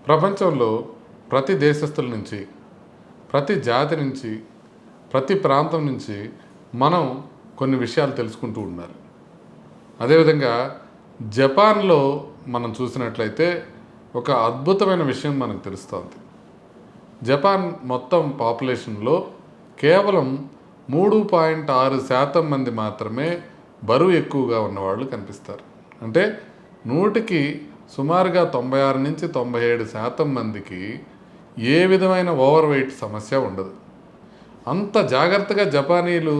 ప్రపంచంలో ప్రతి దేశస్తుల నుంచి, ప్రతి జాతి నుంచి, ప్రతి ప్రాంతం నుంచి మనం కొన్ని విషయాలు తెలుసుకుంటూ ఉండాలి. అదేవిధంగా జపాన్లో మనం చూసినట్లయితే ఒక అద్భుతమైన విషయం మనకు తెలుస్తుంది. జపాన్ మొత్తం పాపులేషన్లో కేవలం 3.6% మంది మాత్రమే బరువు ఎక్కువగా ఉన్నవాళ్ళు కనిపిస్తారు. అంటే 100కి సుమారుగా 96 నుంచి 97% మందికి ఏ విధమైన ఓవర్ వెయిట్ సమస్య ఉండదు. అంత జాగ్రత్తగా జపానీలు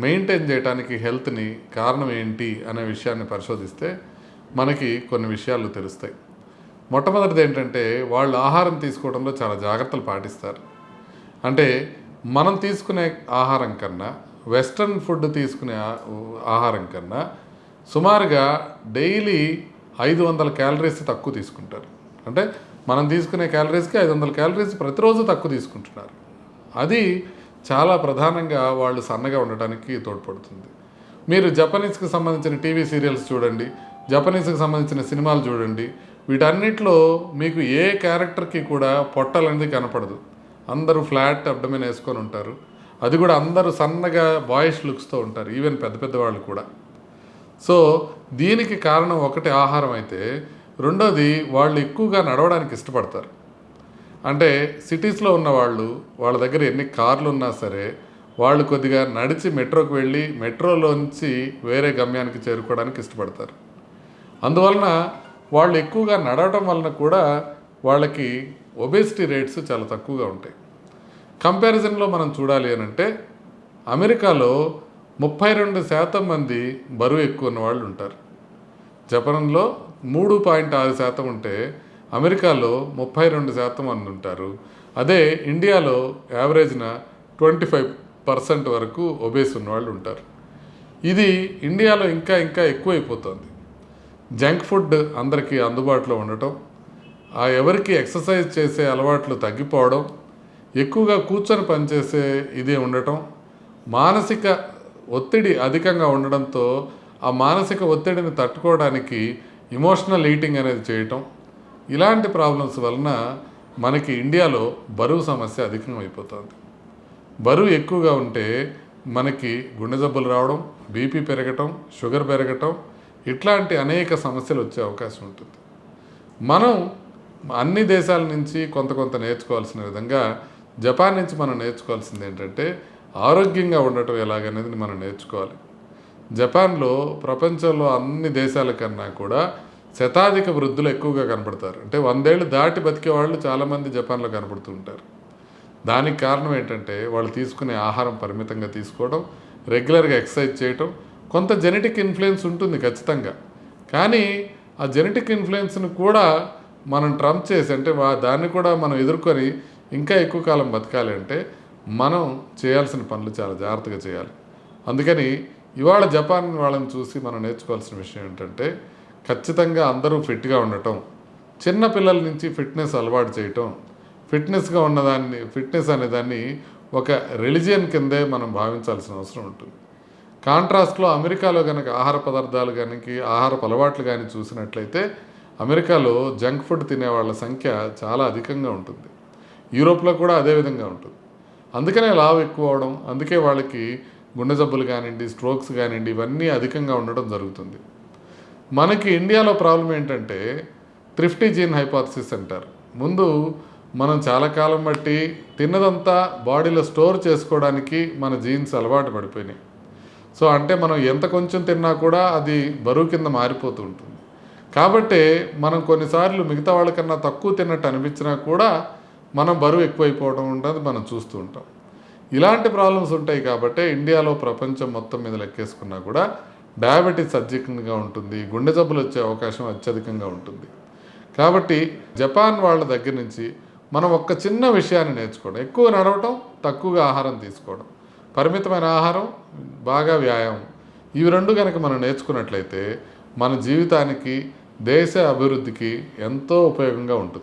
మెయింటైన్ చేయడానికి హెల్త్ని కారణం ఏంటి అనే విషయాన్ని పరిశోధిస్తే మనకి కొన్ని విషయాలు తెలుస్తాయి. మొట్టమొదటిది ఏంటంటే వాళ్ళు ఆహారం తీసుకోవడంలో చాలా జాగ్రత్తలు పాటిస్తారు. అంటే మనం తీసుకునే ఆహారం కన్నా, వెస్ట్రన్ ఫుడ్ తీసుకునే ఆహారం కన్నా సుమారుగా డైలీ 500 క్యాలరీస్ తక్కువ తీసుకుంటారు. అంటే మనం తీసుకునే క్యాలరీస్కి 500 క్యాలరీస్ ప్రతిరోజు తక్కువ తీసుకుంటున్నారు. అది చాలా ప్రధానంగా వాళ్ళు సన్నగా ఉండటానికి తోడ్పడుతుంది. మీరు జపనీస్కి సంబంధించిన టీవీ సీరియల్స్ చూడండి, జపనీస్కి సంబంధించిన సినిమాలు చూడండి, వీటన్నిటిలో మీకు ఏ క్యారెక్టర్కి కూడా పొట్టలనేది కనపడదు. అందరూ ఫ్లాట్ అబ్డమెన్ వేసుకొని ఉంటారు. అది కూడా అందరూ సన్నగా బాయిష్ లుక్స్తో ఉంటారు, ఈవెన్ పెద్ద పెద్ద వాళ్ళు కూడా. సో దీనికి కారణం ఒకటి ఆహారం అయితే, రెండోది వాళ్ళు ఎక్కువగా నడవడానికి ఇష్టపడతారు. అంటే సిటీస్లో ఉన్న వాళ్ళు, వాళ్ళ దగ్గర ఎన్ని కార్లు ఉన్నా సరే వాళ్ళు కొద్దిగా నడిచి మెట్రోకి వెళ్ళి మెట్రోలోంచి వేరే గమ్యానికి చేరుకోవడానికి ఇష్టపడతారు. అందువలన వాళ్ళు ఎక్కువగా నడవటం వలన కూడా వాళ్ళకి ఒబేసిటీ రేట్స్ చాలా తక్కువగా ఉంటాయి. కంపారిజన్లో మనం చూడాలి అని అంటే అమెరికాలో 32% మంది బరువు ఎక్కువ ఉన్న వాళ్ళు ఉంటారు. జపాన్లో 3.6% ఉంటే అమెరికాలో 32% మంది ఉంటారు. అదే ఇండియాలో యావరేజ్న 25% వరకు ఒబేస్ ఉన్నవాళ్ళు ఉంటారు. ఇది ఇండియాలో ఇంకా ఇంకా ఎక్కువైపోతుంది. జంక్ ఫుడ్ అందరికీ అందుబాటులో ఉండటం, ఎవరికి ఎక్సర్సైజ్ చేసే అలవాట్లు తగ్గిపోవడం, ఎక్కువగా కూర్చొని పనిచేసే ఇదే ఉండటం, మానసిక ఒత్తిడి అధికంగా ఉండడంతో ఆ మానసిక ఒత్తిడిని తట్టుకోవడానికి ఇమోషనల్ ఈటింగ్ అనేది చేయటం, ఇలాంటి ప్రాబ్లమ్స్ వలన మనకి ఇండియాలో బరువు సమస్య అధికమైపోతుంది. బరువు ఎక్కువగా ఉంటే మనకి గుండె జబ్బులు రావడం, బీపీ పెరగటం, షుగర్ పెరగటం, ఇట్లాంటి అనేక సమస్యలు వచ్చే అవకాశం ఉంటుంది. మనం అన్ని దేశాల నుంచి కొంత కొంత నేర్చుకోవాల్సిన విధంగా జపాన్ నుంచి మనం నేర్చుకోవాల్సింది ఏంటంటే ఆరోగ్యంగా ఉండటం ఎలాగనేది మనం నేర్చుకోవాలి. జపాన్లో ప్రపంచంలో అన్ని దేశాల కన్నా కూడా శతాధిక వృద్ధులు ఎక్కువగా కనపడతారు. అంటే 100 ఏళ్ళు దాటి బతికే వాళ్ళు చాలామంది జపాన్లో కనపడుతూ ఉంటారు. దానికి కారణం ఏంటంటే వాళ్ళు తీసుకునే ఆహారం పరిమితంగా తీసుకోవడం, రెగ్యులర్గా ఎక్సర్సైజ్ చేయటం. కొంత జెనెటిక్ ఇన్ఫ్లుయెన్స్ ఉంటుంది ఖచ్చితంగా, కానీ ఆ జెనెటిక్ ఇన్ఫ్లుయెన్స్ని కూడా మనం ట్రంప్ చేసి, అంటే దాన్ని కూడా మనం ఎదుర్కొని ఇంకా ఎక్కువ కాలం బతకాలి అంటే మనం చేయాల్సిన పనులు చాలా జాగ్రత్తగా చేయాలి. అందుకని ఇవాళ జపాన్ వాళ్ళని చూసి మనం నేర్చుకోవాల్సిన విషయం ఏంటంటే ఖచ్చితంగా అందరూ ఫిట్గా ఉండటం, చిన్న పిల్లల నుంచి ఫిట్నెస్ అలవాటు చేయటం, ఫిట్నెస్గా ఉన్నదాన్ని, ఫిట్నెస్ అనేదాన్ని ఒక రిలీజియన్ కిందే మనం భావించాల్సిన అవసరం ఉంటుంది. కాంట్రాస్ట్లో అమెరికాలో కనుక ఆహార పదార్థాలు కనుక ఆహారపు అలవాట్లు కానీ చూసినట్లయితే అమెరికాలో జంక్ ఫుడ్ తినే వాళ్ళ సంఖ్య చాలా అధికంగా ఉంటుంది. యూరోప్లో కూడా అదే విధంగా ఉంటుంది. అందుకనే లావు ఎక్కువ అవడం, అందుకే వాళ్ళకి గుండె జబ్బులు కానివ్వండి, స్ట్రోక్స్ కానివ్వండి, ఇవన్నీ అధికంగా ఉండడం జరుగుతుంది. మనకి ఇండియాలో ప్రాబ్లం ఏంటంటే థ్రిఫ్టీ జీన్ హైపోథసిస్ అంటారు. ముందు మనం చాలా కాలం బట్టి తిన్నదంతా బాడీలో స్టోర్ చేసుకోవడానికి మన జీన్స్ అలవాటు పడిపోయినాయి. సో అంటే మనం ఎంత కొంచెం తిన్నా కూడా అది బరువు కింద మారిపోతూ ఉంటుంది. కాబట్టి మనం కొన్నిసార్లు మిగతా వాళ్ళకన్నా తక్కువ తిన్నట్టు అనిపించినా కూడా మనం బరువు ఎక్కువైపోవడం ఉంటుంది, మనం చూస్తూ ఉంటాం. ఇలాంటి ప్రాబ్లమ్స్ ఉంటాయి. కాబట్టి ఇండియాలో ప్రపంచం మొత్తం మీద లెక్కేసుకున్నా కూడా డయాబెటీస్ అధికంగా ఉంటుంది, గుండె జబ్బులు వచ్చే అవకాశం అత్యధికంగా ఉంటుంది. కాబట్టి జపాన్ వాళ్ళ దగ్గర నుంచి మనం ఒక్క చిన్న విషయాన్ని నేర్చుకోవడం, ఎక్కువ నడవటం, తక్కువగా ఆహారం తీసుకోవడం, పరిమితమైన ఆహారం, బాగా వ్యాయామం, ఇవి రెండు కనుక మనం నేర్చుకున్నట్లయితే మన జీవితానికి, దేశ అభివృద్ధికి ఎంతో ఉపయోగంగా ఉంటుంది.